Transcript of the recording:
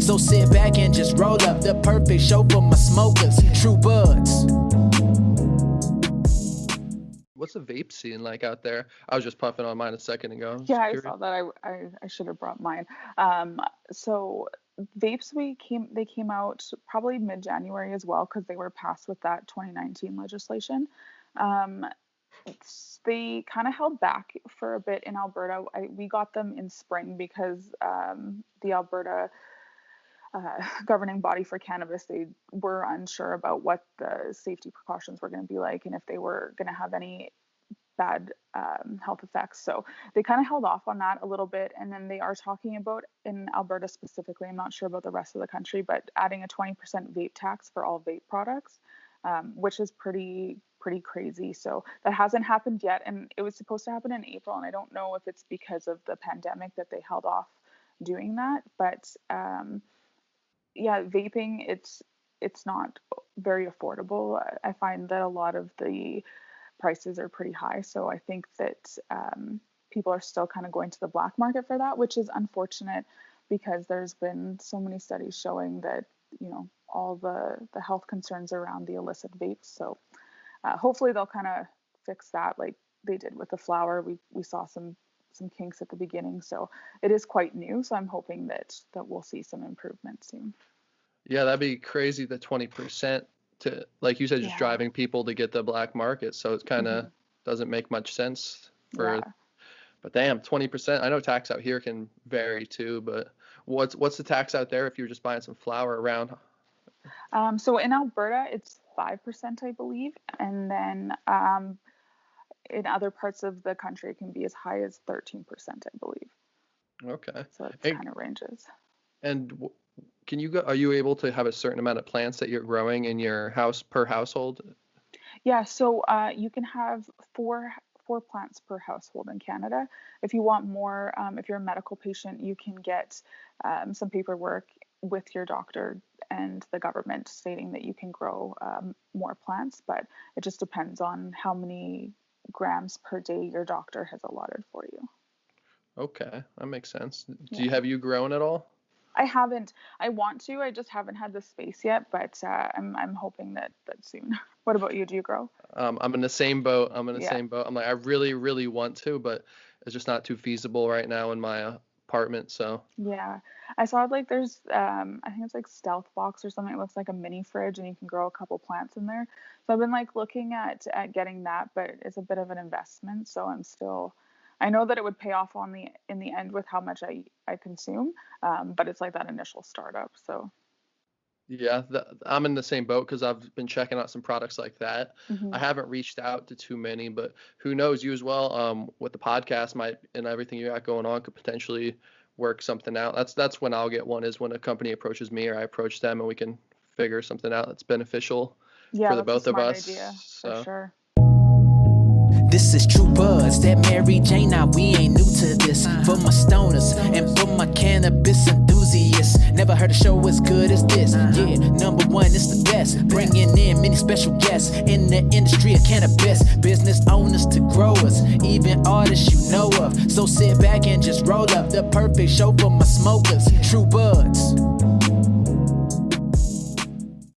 So sit back and just roll up the perfect show for my smokers, true buds. What's the vape scene like out there? I was just puffing on mine a second ago. Yeah, I saw that. I should have brought mine. So vapes, they came out probably mid-January as well, because they were passed with that 2019 legislation. They kind of held back for a bit in Alberta. We got them in spring because the Alberta governing body for cannabis, they were unsure about what the safety precautions were going to be like and if they were going to have any bad health effects. So they kind of held off on that a little bit. And then they are talking about, in Alberta specifically, I'm not sure about the rest of the country, but adding a 20% vape tax for all vape products, which is pretty crazy. So that hasn't happened yet. And it was supposed to happen in April. And I don't know if it's because of the pandemic that they held off doing that. But yeah, vaping, it's not very affordable. I find that a lot of the prices are pretty high. So I think that people are still kind of going to the black market for that, which is unfortunate because there's been so many studies showing that, you know, all the health concerns around the illicit vapes. So hopefully they'll kind of fix that like they did with the flower. We saw some kinks at the beginning. So it is quite new. So I'm hoping that we'll see some improvement soon. Yeah, that'd be crazy, the 20% to, like you said, just driving people to get the black market. So it kind of doesn't make much sense for, but damn, 20%. I know tax out here can vary too, but what's the tax out there if you're just buying some flower around? So in Alberta, it's 5%, I believe. And then in other parts of the country, it can be as high as 13%, I believe. Okay. So it kind of ranges. And are you able to have a certain amount of plants that you're growing in your house per household? Yeah, so you can have four plants per household in Canada. If you want more, if you're a medical patient, you can get some paperwork with your doctor and the government stating that you can grow more plants, but it just depends on how many grams per day your doctor has allotted for you. Okay, that makes sense. Have you grown at all? I haven't. I want to. I just haven't had the space yet, but I'm hoping that soon. What about you? Do you grow? I'm in the same boat. I'm like, I really, really want to, but it's just not too feasible right now in my apartment. So yeah, I saw like there's I think it's like Stealth Box or something. It looks like a mini fridge, and you can grow a couple plants in there. So I've been like looking at getting that, but it's a bit of an investment. So I know that it would pay off in the end with how much I consume, but it's like that initial startup. So yeah, I'm in the same boat because I've been checking out some products like that. I haven't reached out to too many, but who knows, you as well, with the podcast and everything you got going on could potentially work something out. That's when I'll get one, is when a company approaches me or I approach them and we can figure something out that's beneficial for the both of us. Idea, for sure. This is True Buzz, that Mary Jane, now we ain't new to this. For my stoners and for my cannabis enthusiasts, never heard a show as good as this. Yeah, number one, it's the best. Bringing in many special guests in the industry of cannabis. Business owners to growers, even artists you know of. So sit back and just roll up the perfect show for my smokers, True Buds.